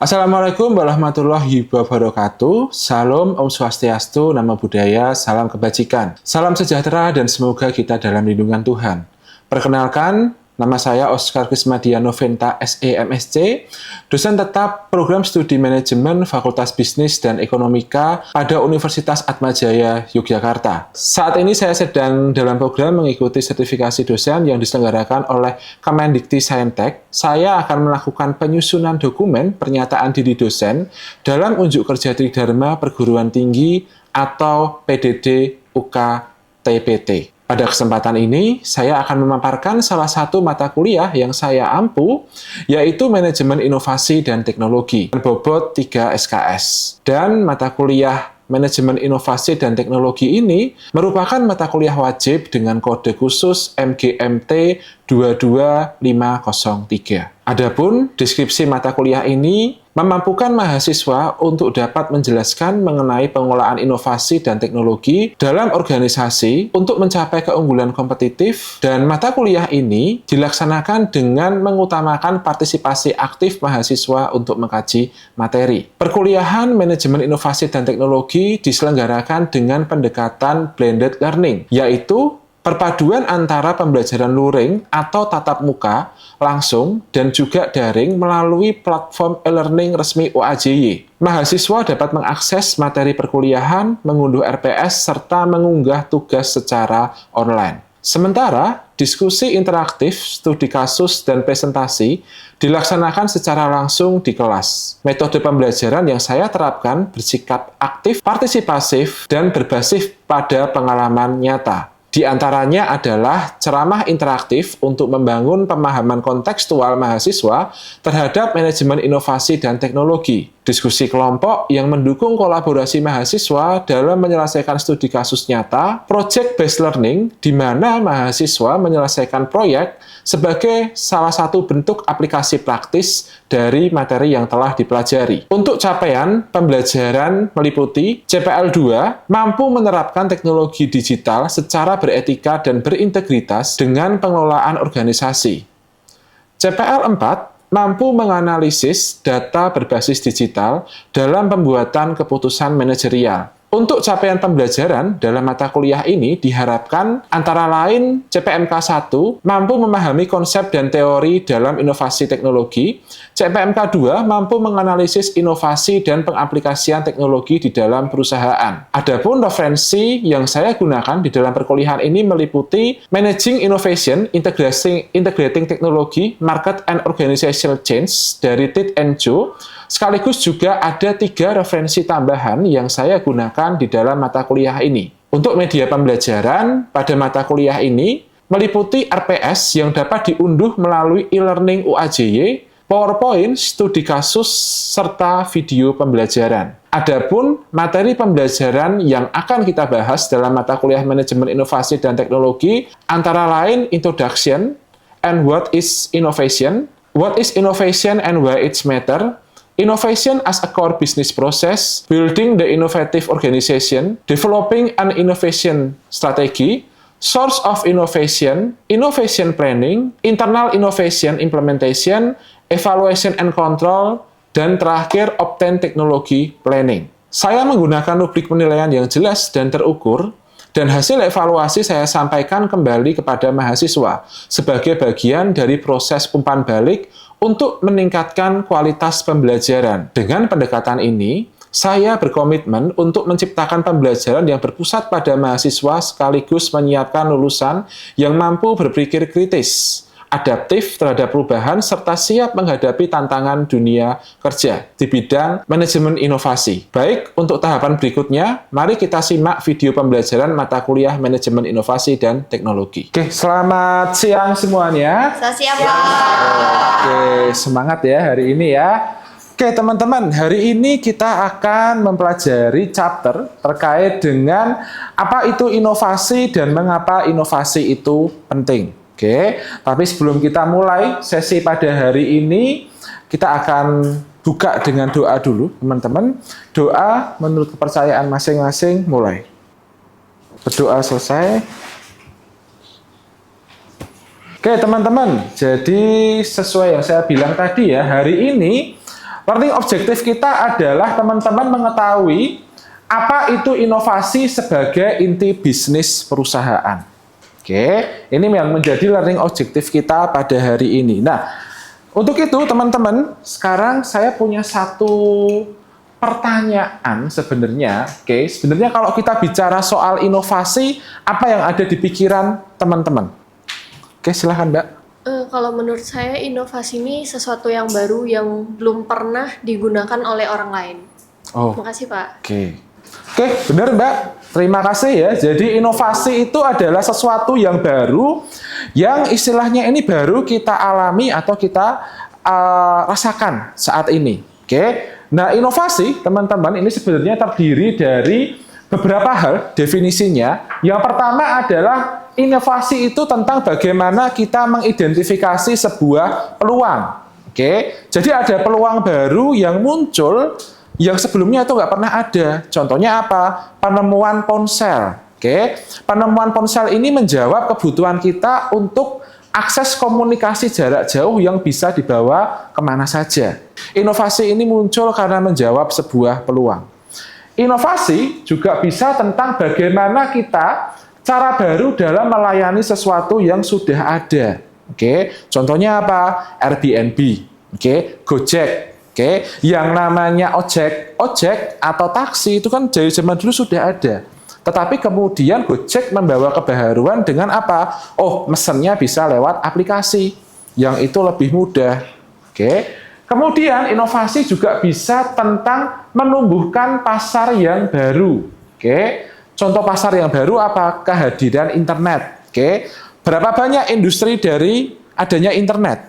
Assalamualaikum warahmatullahi wabarakatuh. Salam, Om Swastiastu, Namo Buddhaya, salam kebajikan. Salam sejahtera dan semoga kita dalam lindungan Tuhan. Perkenalkan, nama saya Oscar Krismadiano Venta, SE MSc, dosen tetap Program Studi Manajemen Fakultas Bisnis dan Ekonomika pada Universitas Atmajaya, Yogyakarta. Saat ini saya sedang dalam program mengikuti sertifikasi dosen yang diselenggarakan oleh Kemendikti-Saintek. Saya akan melakukan penyusunan dokumen pernyataan diri dosen dalam unjuk kerja Tridharma Perguruan Tinggi atau PDD UK TPT. Pada kesempatan ini, saya akan memaparkan salah satu mata kuliah yang saya ampu, yaitu Manajemen Inovasi dan Teknologi, bobot 3 SKS. Dan mata kuliah Manajemen Inovasi dan Teknologi ini merupakan mata kuliah wajib dengan kode khusus MGMT 22503. Adapun deskripsi mata kuliah ini memampukan mahasiswa untuk dapat menjelaskan mengenai pengolahan inovasi dan teknologi dalam organisasi untuk mencapai keunggulan kompetitif, dan mata kuliah ini dilaksanakan dengan mengutamakan partisipasi aktif mahasiswa untuk mengkaji materi. Perkuliahan Manajemen Inovasi dan Teknologi diselenggarakan dengan pendekatan blended learning, yaitu perpaduan antara pembelajaran luring atau tatap muka, langsung, dan juga daring melalui platform e-learning resmi UAJY. Mahasiswa dapat mengakses materi perkuliahan, mengunduh RPS, serta mengunggah tugas secara online. Sementara, diskusi interaktif, studi kasus, dan presentasi dilaksanakan secara langsung di kelas. Metode pembelajaran yang saya terapkan bersikap aktif, partisipasif, dan berbasis pada pengalaman nyata. Di antaranya adalah ceramah interaktif untuk membangun pemahaman kontekstual mahasiswa terhadap manajemen inovasi dan teknologi. Diskusi kelompok yang mendukung kolaborasi mahasiswa dalam menyelesaikan studi kasus nyata, project-based learning, di mana mahasiswa menyelesaikan proyek sebagai salah satu bentuk aplikasi praktis dari materi yang telah dipelajari. Untuk capaian pembelajaran meliputi CPL 2, mampu menerapkan teknologi digital secara beretika dan berintegritas dengan pengelolaan organisasi. CPL 4, mampu menganalisis data berbasis digital dalam pembuatan keputusan manajerial. Untuk capaian pembelajaran dalam mata kuliah ini diharapkan antara lain CPMK 1 mampu memahami konsep dan teori dalam inovasi teknologi, CPMK 2 mampu menganalisis inovasi dan pengaplikasian teknologi di dalam perusahaan. Adapun referensi yang saya gunakan di dalam perkuliahan ini meliputi Managing Innovation, Integrating Technology, Market and Organizational Change dari Tit and Jo. Sekaligus juga ada 3 referensi tambahan yang saya gunakan di dalam mata kuliah ini. Untuk media pembelajaran pada mata kuliah ini meliputi RPS yang dapat diunduh melalui e-learning UAJY, PowerPoint, studi kasus, serta video pembelajaran. Adapun materi pembelajaran yang akan kita bahas dalam mata kuliah Manajemen Inovasi dan Teknologi antara lain Introduction and What is Innovation, What is Innovation and Why it Matters, Innovation as a core business process, building the innovative organization, developing an innovation strategy, source of innovation, innovation planning, internal innovation implementation, evaluation and control, dan terakhir obtain technology planning. Saya menggunakan rubrik penilaian yang jelas dan terukur, dan hasil evaluasi saya sampaikan kembali kepada mahasiswa sebagai bagian dari proses umpan balik untuk meningkatkan kualitas pembelajaran. Dengan pendekatan ini, saya berkomitmen untuk menciptakan pembelajaran yang berpusat pada mahasiswa sekaligus menyiapkan lulusan yang mampu berpikir kritis, adaptif terhadap perubahan, serta siap menghadapi tantangan dunia kerja di bidang manajemen inovasi. Baik, untuk tahapan berikutnya, mari kita simak video pembelajaran mata kuliah Manajemen Inovasi dan Teknologi. Oke, selamat siang semuanya. Selamat siang, Pak. Oke, semangat ya hari ini ya. Oke, teman-teman, hari ini kita akan mempelajari chapter terkait dengan apa itu inovasi dan mengapa inovasi itu penting. Oke, tapi sebelum kita mulai sesi pada hari ini, kita akan buka dengan doa dulu, teman-teman. Doa menurut kepercayaan masing-masing, mulai. Berdoa selesai. Oke, teman-teman, jadi sesuai yang saya bilang tadi ya, hari ini Learning objektif kita adalah teman-teman mengetahui apa itu inovasi sebagai inti bisnis perusahaan. Oke, ini yang menjadi learning objektif kita pada hari ini. Nah, untuk itu teman-teman, sekarang saya punya satu pertanyaan sebenarnya. Oke, sebenarnya kalau kita bicara soal inovasi, apa yang ada di pikiran teman-teman? Oke, silahkan Mbak. Kalau menurut saya inovasi ini sesuatu yang baru yang belum pernah digunakan oleh orang lain. Oh, Makasih Pak. Oke, benar Mbak. Terima kasih ya. Jadi inovasi itu adalah sesuatu yang baru, yang istilahnya ini baru kita alami atau kita rasakan saat ini. Oke. Nah, inovasi teman-teman ini sebenarnya terdiri dari beberapa hal definisinya. Yang pertama adalah inovasi itu tentang bagaimana kita mengidentifikasi sebuah peluang. Oke. Jadi ada peluang baru yang muncul yang sebelumnya itu nggak pernah ada. Contohnya apa? Penemuan ponsel. Oke, penemuan ponsel ini menjawab kebutuhan kita untuk akses komunikasi jarak jauh yang bisa dibawa kemana saja. Inovasi ini muncul karena menjawab sebuah peluang. Inovasi juga bisa tentang bagaimana kita cara baru dalam melayani sesuatu yang sudah ada. Oke, contohnya apa? Airbnb. Oke, Gojek. Oke, yang namanya ojek atau taksi itu kan dari zaman dulu sudah ada. Tetapi kemudian Gojek membawa kebaharuan dengan apa? Oh, mesennya bisa lewat aplikasi yang itu lebih mudah. Oke. Kemudian inovasi juga bisa tentang menumbuhkan pasar yang baru. Oke. Contoh pasar yang baru apa? Kehadiran internet. Oke. Berapa banyak industri dari adanya internet?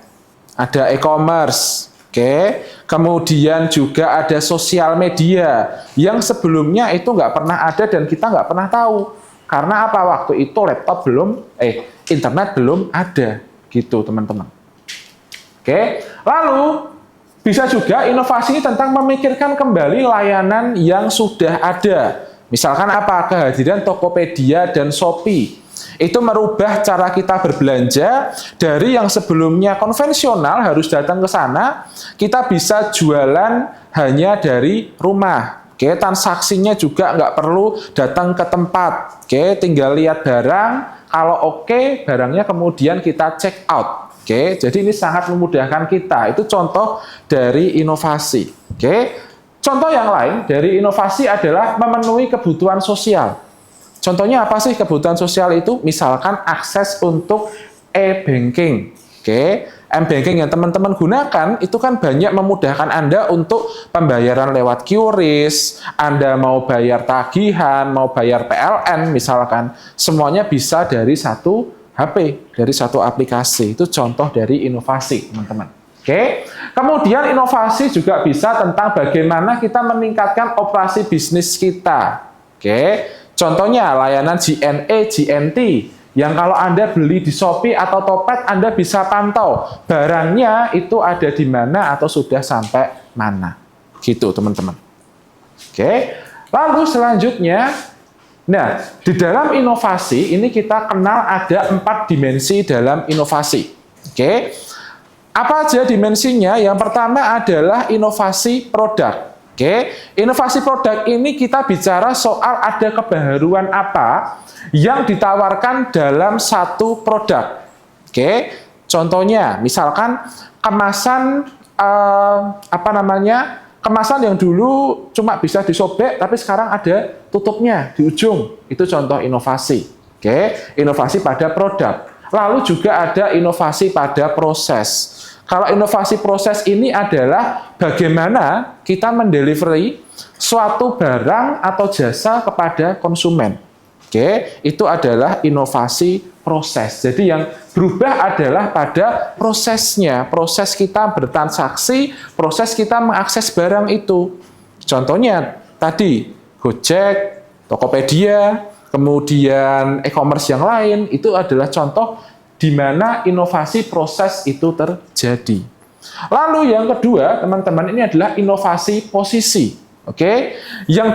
Ada e-commerce. Oke, kemudian juga ada sosial media yang sebelumnya itu nggak pernah ada dan kita nggak pernah tahu. Karena apa? Waktu itu laptop internet belum ada, gitu teman-teman. Oke, lalu bisa juga inovasi tentang memikirkan kembali layanan yang sudah ada. Misalkan apa? Kehadiran Tokopedia dan Shopee. Itu merubah cara kita berbelanja dari yang sebelumnya konvensional harus datang ke sana, kita bisa jualan hanya dari rumah. Oke, transaksinya juga nggak perlu datang ke tempat. Oke, tinggal lihat barang, kalau oke, barangnya kemudian kita check out. Oke, jadi ini sangat memudahkan kita. Itu contoh dari inovasi. Oke, contoh yang lain dari inovasi adalah memenuhi kebutuhan sosial. Contohnya apa sih kebutuhan sosial itu? Misalkan akses untuk e-banking. Oke, m-banking yang teman-teman gunakan itu kan banyak memudahkan Anda untuk pembayaran lewat QRIS, Anda mau bayar tagihan, mau bayar PLN misalkan, semuanya bisa dari satu HP, dari satu aplikasi. Itu contoh dari inovasi, teman-teman. Oke. Kemudian inovasi juga bisa tentang bagaimana kita meningkatkan operasi bisnis kita. Oke. Contohnya layanan JNE, JNT, yang kalau Anda beli di Shopee atau Topet, Anda bisa pantau barangnya itu ada di mana atau sudah sampai mana. Gitu, teman-teman. Oke. Lalu selanjutnya, nah, di dalam inovasi, ini kita kenal ada 4 dimensi dalam inovasi. Oke. Apa aja dimensinya? Yang pertama adalah inovasi produk. Oke, inovasi produk ini kita bicara soal ada kebaharuan apa yang ditawarkan dalam satu produk. Oke, contohnya misalkan kemasan kemasan yang dulu cuma bisa disobek tapi sekarang ada tutupnya di ujung. Itu contoh inovasi. Oke, inovasi pada produk. Lalu juga ada inovasi pada proses. Kalau inovasi proses ini adalah bagaimana kita mendelivery suatu barang atau jasa kepada konsumen. Oke, itu adalah inovasi proses. Jadi yang berubah adalah pada prosesnya. Proses kita bertransaksi, proses kita mengakses barang itu. Contohnya tadi Gojek, Tokopedia, kemudian e-commerce yang lain, itu adalah contoh di mana inovasi proses itu terjadi. Lalu yang kedua, teman-teman, ini adalah inovasi posisi. Oke, yang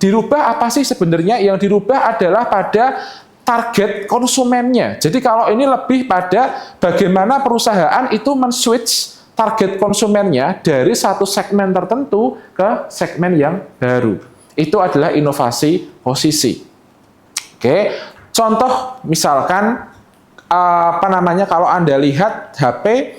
dirubah apa sih sebenarnya? Yang dirubah adalah pada target konsumennya. Jadi kalau ini lebih pada bagaimana perusahaan itu men-switch target konsumennya dari satu segmen tertentu ke segmen yang baru. Itu adalah inovasi posisi. Oke, contoh misalkan kalau Anda lihat HP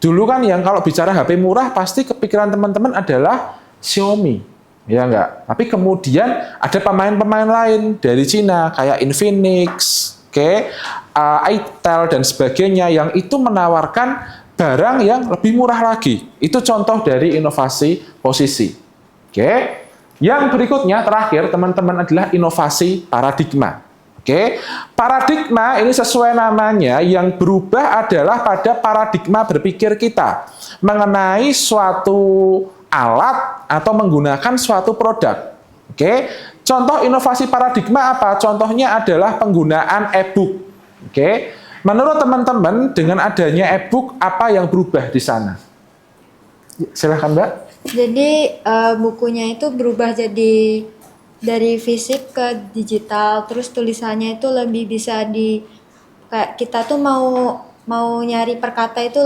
dulu kan, yang kalau bicara HP murah pasti kepikiran teman-teman adalah Xiaomi, ya enggak? Tapi kemudian ada pemain-pemain lain dari Cina kayak Infinix, itel dan sebagainya yang itu menawarkan barang yang lebih murah lagi. Itu contoh dari inovasi posisi. Oke. Yang berikutnya terakhir teman-teman adalah inovasi paradigma. Oke. Paradigma ini sesuai namanya, yang berubah adalah pada paradigma berpikir kita mengenai suatu alat atau menggunakan suatu produk. Oke. Contoh inovasi paradigma apa? Contohnya adalah penggunaan e-book. Oke. Menurut teman-teman, dengan adanya e-book, apa yang berubah di sana? Silahkan, Mbak. Jadi bukunya itu berubah jadi dari fisik ke digital, terus tulisannya itu lebih bisa kayak kita tuh mau nyari perkata itu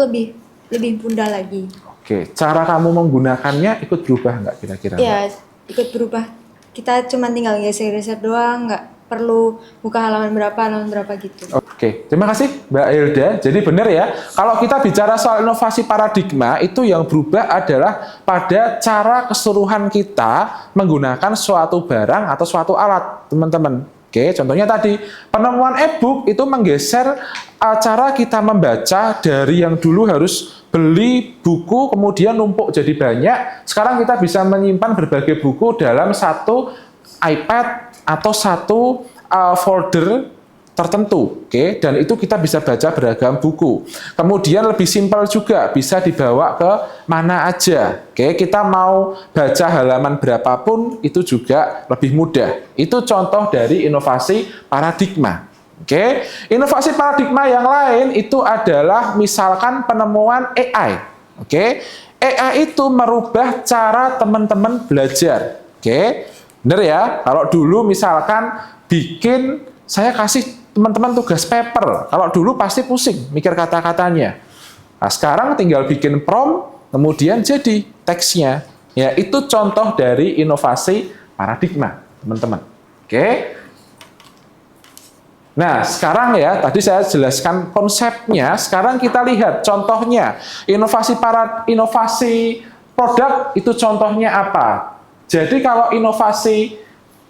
lebih mudah lagi. Oke, cara kamu menggunakannya ikut berubah nggak kira-kira? Iya, ikut berubah. Kita cuma tinggal geser-geser doang, nggak perlu buka halaman berapa gitu. Oke, terima kasih Mbak Hilda. Jadi benar ya, kalau kita bicara soal inovasi paradigma, itu yang berubah adalah pada cara keseluruhan kita menggunakan suatu barang atau suatu alat, teman-teman. Oke, contohnya tadi, penemuan e-book itu menggeser cara kita membaca dari yang dulu harus beli buku, kemudian numpuk jadi banyak. Sekarang kita bisa menyimpan berbagai buku dalam satu iPad atau satu folder tertentu, oke, dan itu kita bisa baca beragam buku. Kemudian lebih simpel juga, bisa dibawa ke mana aja, oke. Kita mau baca halaman berapapun itu juga lebih mudah. Itu contoh dari inovasi paradigma, oke. Inovasi paradigma yang lain itu adalah misalkan penemuan AI, oke. AI itu merubah cara teman-teman belajar, oke. Benar ya, kalau dulu misalkan saya kasih teman-teman tugas paper, kalau dulu pasti pusing mikir kata-katanya. Nah, sekarang tinggal bikin prompt, kemudian jadi teksnya. Ya, itu contoh dari inovasi paradigma, teman-teman. Oke. Nah, sekarang ya, tadi saya jelaskan konsepnya, sekarang kita lihat contohnya. Inovasi produk itu contohnya apa? Jadi kalau inovasi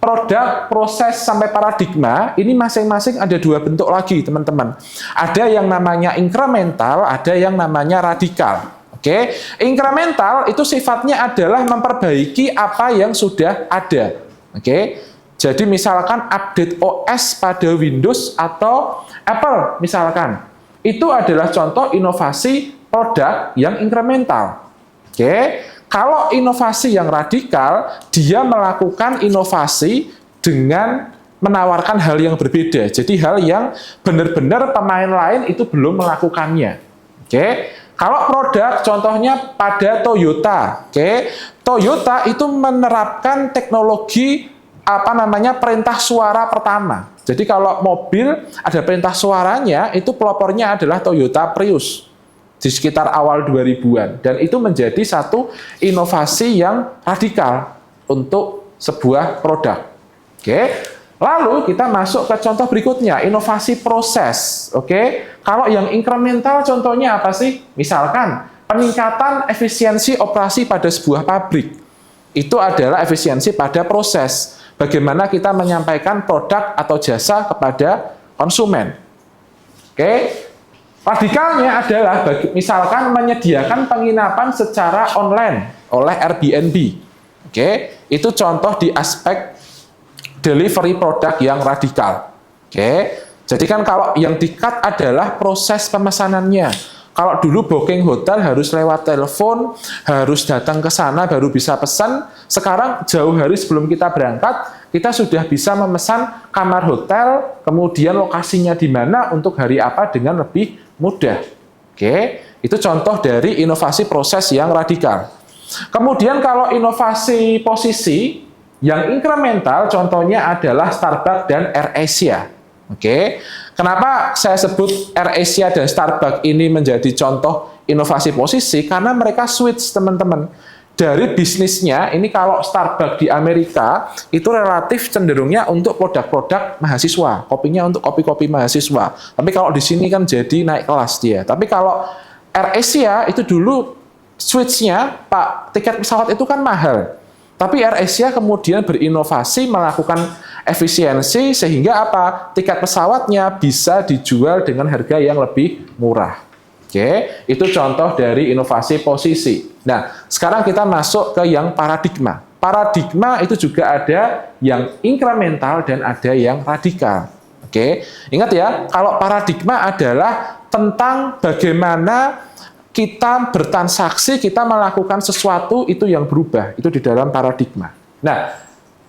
produk, proses, sampai paradigma, ini masing-masing ada dua bentuk lagi, teman-teman. Ada yang namanya incremental, ada yang namanya radikal. Oke, incremental itu sifatnya adalah memperbaiki apa yang sudah ada. Oke, jadi misalkan update OS pada Windows atau Apple misalkan, itu adalah contoh inovasi produk yang incremental. Oke. Kalau inovasi yang radikal, dia melakukan inovasi dengan menawarkan hal yang berbeda. Jadi hal yang benar-benar pemain lain itu belum melakukannya. Oke. Kalau produk, contohnya pada Toyota. Oke. Toyota itu menerapkan teknologi perintah suara pertama. Jadi kalau mobil ada perintah suaranya, itu pelopornya adalah Toyota Prius di sekitar awal 2000-an, dan itu menjadi satu inovasi yang radikal untuk sebuah produk. Oke. Lalu kita masuk ke contoh berikutnya, inovasi proses. Oke. Kalau yang incremental contohnya apa sih? Misalkan peningkatan efisiensi operasi pada sebuah pabrik. Itu adalah efisiensi pada proses. Bagaimana kita menyampaikan produk atau jasa kepada konsumen. Oke. Radikalnya adalah misalkan menyediakan penginapan secara online oleh Airbnb. Oke, itu contoh di aspek delivery produk yang radikal. Oke. Jadi kan kalau yang di-cut adalah proses pemesanannya. Kalau dulu booking hotel harus lewat telepon, harus datang ke sana baru bisa pesan. Sekarang jauh hari sebelum kita berangkat, kita sudah bisa memesan kamar hotel, kemudian lokasinya di mana untuk hari apa dengan lebih mudah. Oke, itu contoh dari inovasi proses yang radikal. Kemudian kalau inovasi posisi yang incremental, contohnya adalah Starbucks dan AirAsia. Oke, kenapa saya sebut AirAsia dan Starbucks ini menjadi contoh inovasi posisi karena mereka switch teman-teman. Dari bisnisnya, ini kalau Starbucks di Amerika, itu relatif cenderungnya untuk produk-produk mahasiswa. Kopinya untuk kopi-kopi mahasiswa. Tapi kalau di sini kan jadi naik kelas dia. Tapi kalau AirAsia itu dulu switch-nya, Pak, tiket pesawat itu kan mahal. Tapi AirAsia kemudian berinovasi melakukan efisiensi sehingga apa? Tiket pesawatnya bisa dijual dengan harga yang lebih murah. Oke, itu contoh dari inovasi posisi. Nah, sekarang kita masuk ke yang paradigma. Paradigma itu juga ada yang inkremental dan ada yang radikal. Oke, ingat ya, kalau paradigma adalah tentang bagaimana kita bertransaksi, kita melakukan sesuatu itu yang berubah, itu di dalam paradigma. Nah,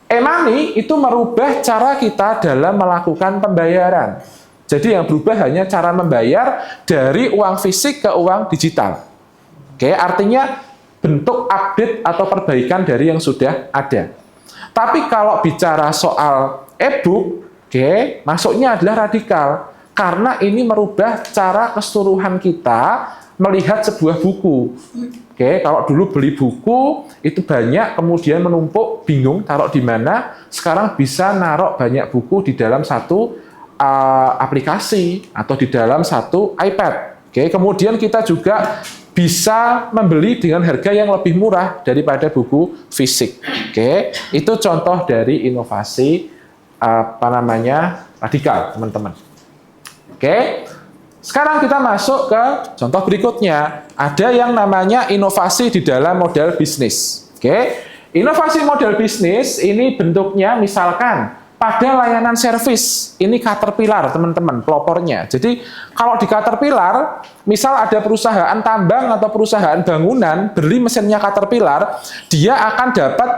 e-money itu merubah cara kita dalam melakukan pembayaran. Jadi yang berubah hanya cara membayar dari uang fisik ke uang digital. Oke, artinya bentuk update atau perbaikan dari yang sudah ada. Tapi kalau bicara soal e-book, oke, masuknya adalah radikal. Karena ini merubah cara keseluruhan kita melihat sebuah buku. Oke, kalau dulu beli buku itu banyak, kemudian menumpuk, bingung taruh di mana. Sekarang bisa naruh banyak buku di dalam satu aplikasi atau di dalam satu iPad. Oke, kemudian kita juga bisa membeli dengan harga yang lebih murah daripada buku fisik. Oke, itu contoh dari inovasi radikal, teman-teman. Oke. Sekarang kita masuk ke contoh berikutnya. Ada yang namanya inovasi di dalam model bisnis. Oke. Inovasi model bisnis ini bentuknya misalkan pada layanan servis, ini Caterpillar, teman-teman, pelopornya. Jadi, kalau di Caterpillar, misal ada perusahaan tambang atau perusahaan bangunan, beli mesinnya Caterpillar, dia akan dapat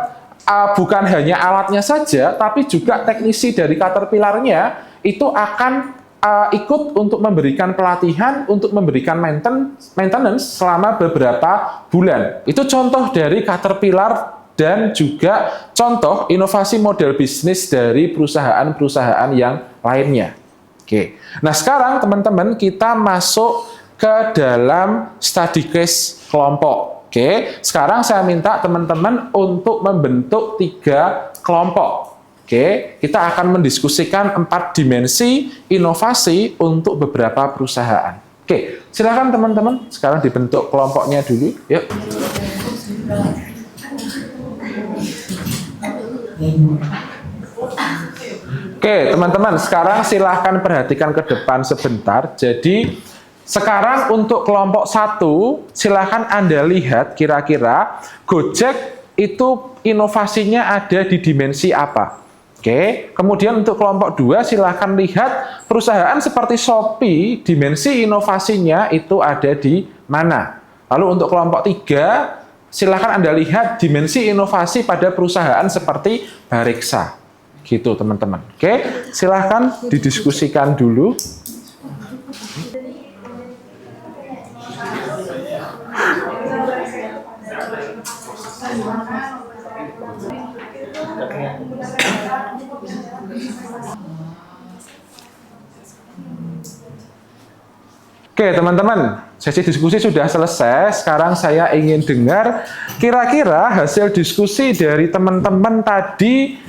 bukan hanya alatnya saja, tapi juga teknisi dari Caterpillar-nya itu akan ikut untuk memberikan pelatihan, untuk memberikan maintenance selama beberapa bulan. Itu contoh dari Caterpillar dan juga contoh inovasi model bisnis dari perusahaan-perusahaan yang lainnya. Oke. Nah, sekarang teman-teman kita masuk ke dalam study case kelompok. Oke. Sekarang saya minta teman-teman untuk membentuk 3 kelompok. Oke, kita akan mendiskusikan 4 dimensi inovasi untuk beberapa perusahaan. Oke, silakan teman-teman. Sekarang dibentuk kelompoknya dulu. Yuk. Oke, teman-teman, sekarang silahkan perhatikan ke depan sebentar. Jadi, sekarang untuk kelompok 1, silahkan Anda lihat kira-kira Gojek itu inovasinya ada di dimensi apa. Oke, kemudian untuk kelompok 2, silahkan lihat perusahaan seperti Shopee, dimensi inovasinya itu ada di mana. Lalu untuk kelompok 3, silahkan Anda lihat dimensi inovasi pada perusahaan seperti Bareksa. Gitu, teman-teman. Oke, silahkan didiskusikan dulu. Oke, teman-teman, sesi diskusi sudah selesai. Sekarang saya ingin dengar kira-kira hasil diskusi dari teman-teman tadi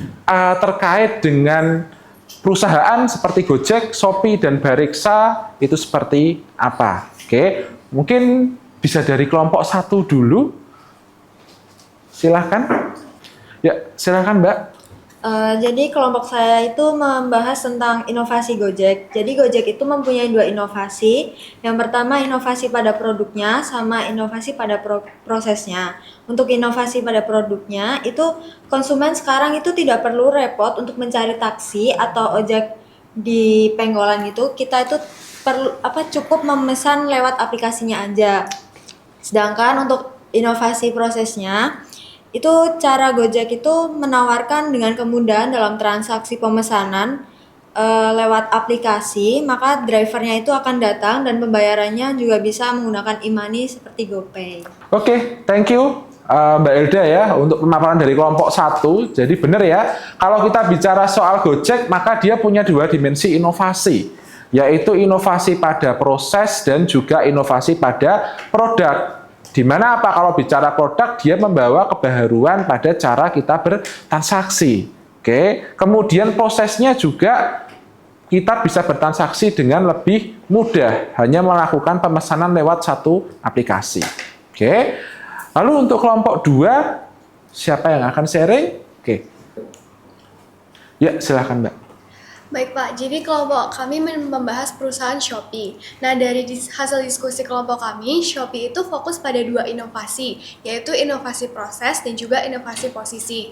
terkait dengan perusahaan seperti Gojek, Shopee, dan Bareksa itu seperti apa. Oke, mungkin bisa dari kelompok 1 dulu. Silahkan. Ya, silahkan Mbak. Jadi kelompok saya itu membahas tentang inovasi Gojek. Jadi Gojek itu mempunyai 2 inovasi. Yang pertama inovasi pada produknya sama inovasi pada prosesnya. Untuk inovasi pada produknya itu konsumen sekarang itu tidak perlu repot untuk mencari taksi atau ojek di penggolan gitu. Kita itu cukup memesan lewat aplikasinya aja. Sedangkan untuk inovasi prosesnya itu cara Gojek itu menawarkan dengan kemudahan dalam transaksi pemesanan lewat aplikasi, maka drivernya itu akan datang dan pembayarannya juga bisa menggunakan e-money seperti GoPay. Oke, thank you Mbak Elda ya untuk pemaparan dari kelompok 1. Jadi benar ya, kalau kita bicara soal Gojek maka dia punya 2 dimensi inovasi. yaitu inovasi pada proses dan juga inovasi pada produk. Di mana apa? Kalau bicara produk, dia membawa kebaharuan pada cara kita bertransaksi. Oke. Kemudian prosesnya juga kita bisa bertransaksi dengan lebih mudah, hanya melakukan pemesanan lewat satu aplikasi. Oke. Lalu untuk kelompok 2, siapa yang akan sharing? Oke. Ya, silahkan Mbak. Baik Pak, jadi kelompok kami membahas perusahaan Shopee. Nah, dari hasil diskusi kelompok kami, Shopee itu fokus pada 2 inovasi, yaitu inovasi proses dan juga inovasi posisi.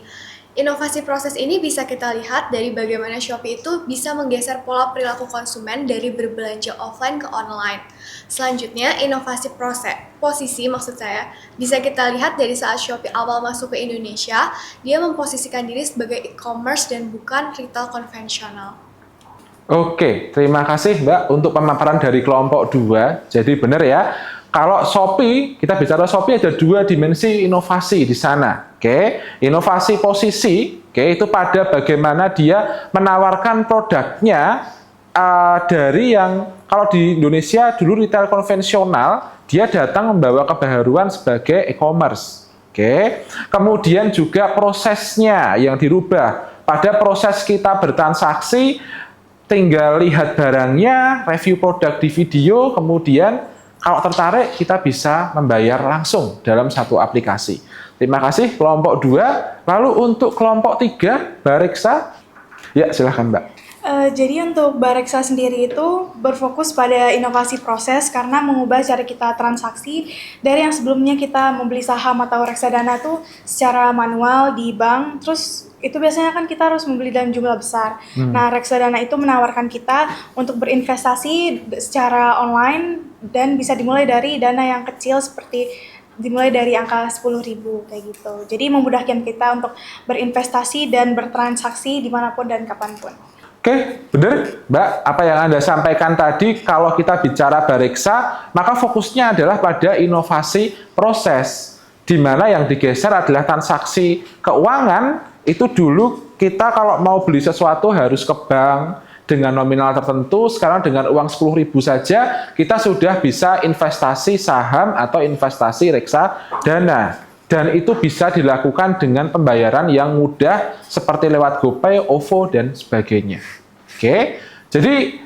Inovasi proses ini bisa kita lihat dari bagaimana Shopee itu bisa menggeser pola perilaku konsumen dari berbelanja offline ke online. Selanjutnya, inovasi posisi maksud saya, bisa kita lihat dari saat Shopee awal masuk ke Indonesia, dia memposisikan diri sebagai e-commerce dan bukan retail konvensional. Oke, terima kasih Mbak untuk pemaparan dari kelompok 2. Jadi benar ya, kalau Shopee, kita bicara Shopee ada 2 dimensi inovasi di sana. Oke, inovasi posisi, oke, itu pada bagaimana dia menawarkan produknya dari yang kalau di Indonesia dulu retail konvensional, dia datang membawa kebaharuan sebagai e-commerce. Oke, kemudian juga prosesnya yang dirubah. Pada proses kita bertransaksi, tinggal lihat barangnya, review produk di video, kemudian kalau tertarik kita bisa membayar langsung dalam satu aplikasi. Terima kasih kelompok 2. Lalu untuk kelompok 3, Bareksa. Ya, silahkan Mbak. Jadi untuk Bareksa sendiri itu berfokus pada inovasi proses karena mengubah cara kita transaksi dari yang sebelumnya kita membeli saham atau reksadana itu secara manual di bank, terus itu biasanya kan kita harus membeli dalam jumlah besar. Nah, reksadana itu menawarkan kita untuk berinvestasi secara online dan bisa dimulai dari dana yang kecil seperti dimulai dari angka 10.000 kayak gitu. Jadi memudahkan kita untuk berinvestasi dan bertransaksi dimanapun dan kapanpun. Oke, benar Mbak, apa yang Anda sampaikan tadi, kalau kita bicara Bareksa, maka fokusnya adalah pada inovasi proses, di mana yang digeser adalah transaksi keuangan. Itu dulu kita kalau mau beli sesuatu harus ke bank dengan nominal tertentu, sekarang dengan uang 10.000 saja, kita sudah bisa investasi saham atau investasi reksadana. Dan itu bisa dilakukan dengan pembayaran yang mudah seperti lewat GoPay, OVO, dan sebagainya. Oke, jadi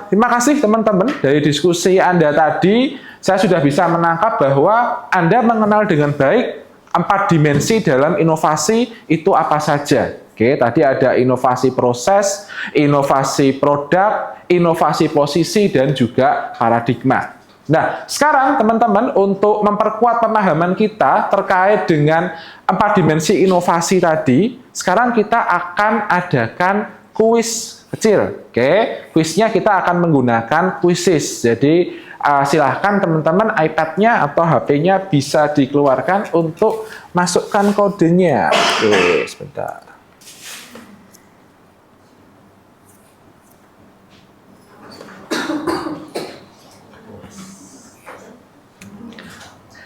terima kasih teman-teman dari diskusi Anda tadi. Saya sudah bisa menangkap bahwa Anda mengenal dengan baik 4 dimensi dalam inovasi itu apa saja. Oke, tadi ada inovasi proses, inovasi produk, inovasi posisi, dan juga paradigma. Nah, sekarang teman-teman untuk memperkuat pemahaman kita terkait dengan 4 dimensi inovasi tadi, sekarang kita akan adakan kuis kecil. Oke, kuisnya kita akan menggunakan Quizizz. Jadi silahkan teman-teman iPad-nya atau HP-nya bisa dikeluarkan untuk masukkan kodenya. Oke, sebentar.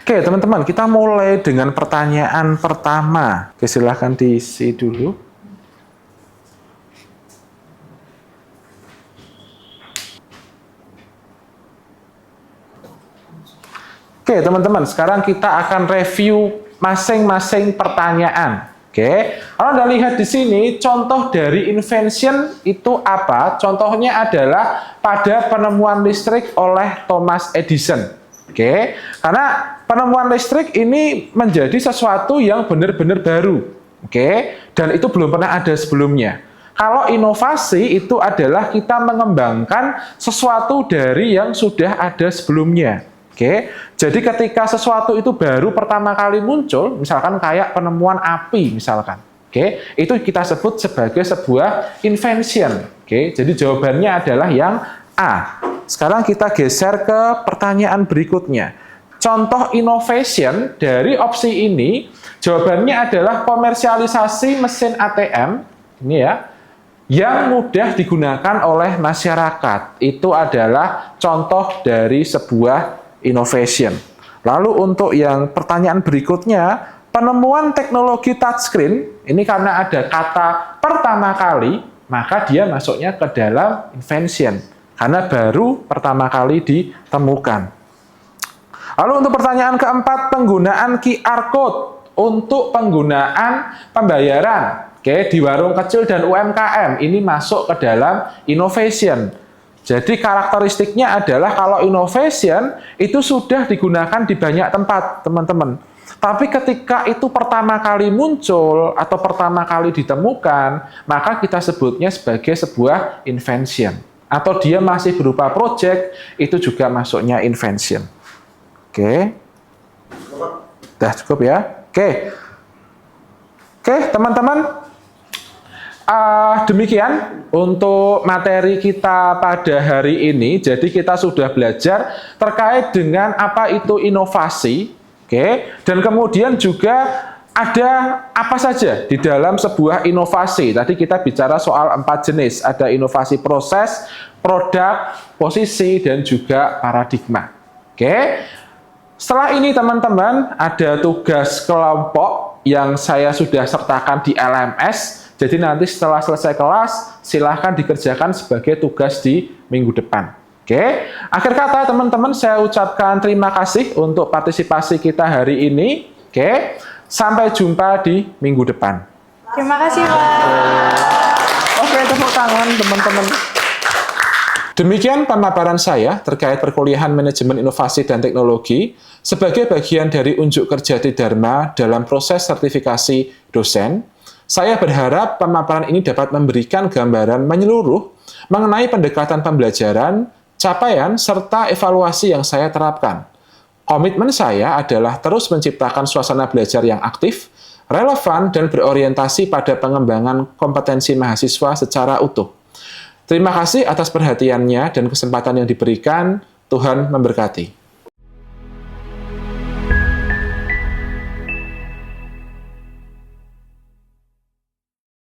Oke, teman-teman, kita mulai dengan pertanyaan pertama. Oke, silahkan diisi dulu. Oke, teman-teman, sekarang kita akan review masing-masing pertanyaan. Oke, kalau Anda lihat di sini, contoh dari invention itu apa? Contohnya adalah pada penemuan listrik oleh Thomas Edison. Oke, karena penemuan listrik ini menjadi sesuatu yang benar-benar baru. Oke, dan itu belum pernah ada sebelumnya. Kalau inovasi itu adalah kita mengembangkan sesuatu dari yang sudah ada sebelumnya. Oke, jadi ketika sesuatu itu baru pertama kali muncul, misalkan kayak penemuan api misalkan. Oke, itu kita sebut sebagai sebuah invention. Oke, jadi jawabannya adalah yang A. Sekarang kita geser ke pertanyaan berikutnya. Contoh innovation dari opsi ini, jawabannya adalah komersialisasi mesin ATM, ini ya, yang mudah digunakan oleh masyarakat. Itu adalah contoh dari sebuah innovation. Lalu untuk yang pertanyaan berikutnya, penemuan teknologi touchscreen, ini karena ada kata pertama kali, maka dia masuknya ke dalam invention karena baru pertama kali ditemukan. Lalu untuk pertanyaan keempat, penggunaan QR code untuk penggunaan pembayaran. Oke, di warung kecil dan UMKM ini masuk ke dalam innovation. Jadi karakteristiknya adalah kalau innovation itu sudah digunakan di banyak tempat, teman-teman. Tapi ketika itu pertama kali muncul atau pertama kali ditemukan, maka kita sebutnya sebagai sebuah invention. Atau dia masih berupa project, itu juga masuknya invention. Oke. Udah cukup ya? Oke. Oke, teman-teman. Demikian untuk materi kita pada hari ini. Jadi kita sudah belajar terkait dengan apa itu inovasi, oke? Dan kemudian juga ada apa saja di dalam sebuah inovasi. Tadi kita bicara soal 4 jenis. Ada inovasi proses, produk, posisi, dan juga paradigma. Oke? Setelah ini teman-teman ada tugas kelompok yang saya sudah sertakan di LMS. Jadi nanti setelah selesai kelas, silahkan dikerjakan sebagai tugas di minggu depan. Oke, akhir kata teman-teman saya ucapkan terima kasih untuk partisipasi kita hari ini. Oke, sampai jumpa di minggu depan. Terima kasih, Pak. Oke, tepuk tangan teman-teman. Demikian pemaparan saya terkait perkuliahan manajemen inovasi dan teknologi sebagai bagian dari unjuk kerja Tridharma dalam proses sertifikasi dosen. Saya berharap pemaparan ini dapat memberikan gambaran menyeluruh mengenai pendekatan pembelajaran, capaian, serta evaluasi yang saya terapkan. Komitmen saya adalah terus menciptakan suasana belajar yang aktif, relevan, dan berorientasi pada pengembangan kompetensi mahasiswa secara utuh. Terima kasih atas perhatiannya dan kesempatan yang diberikan. Tuhan memberkati.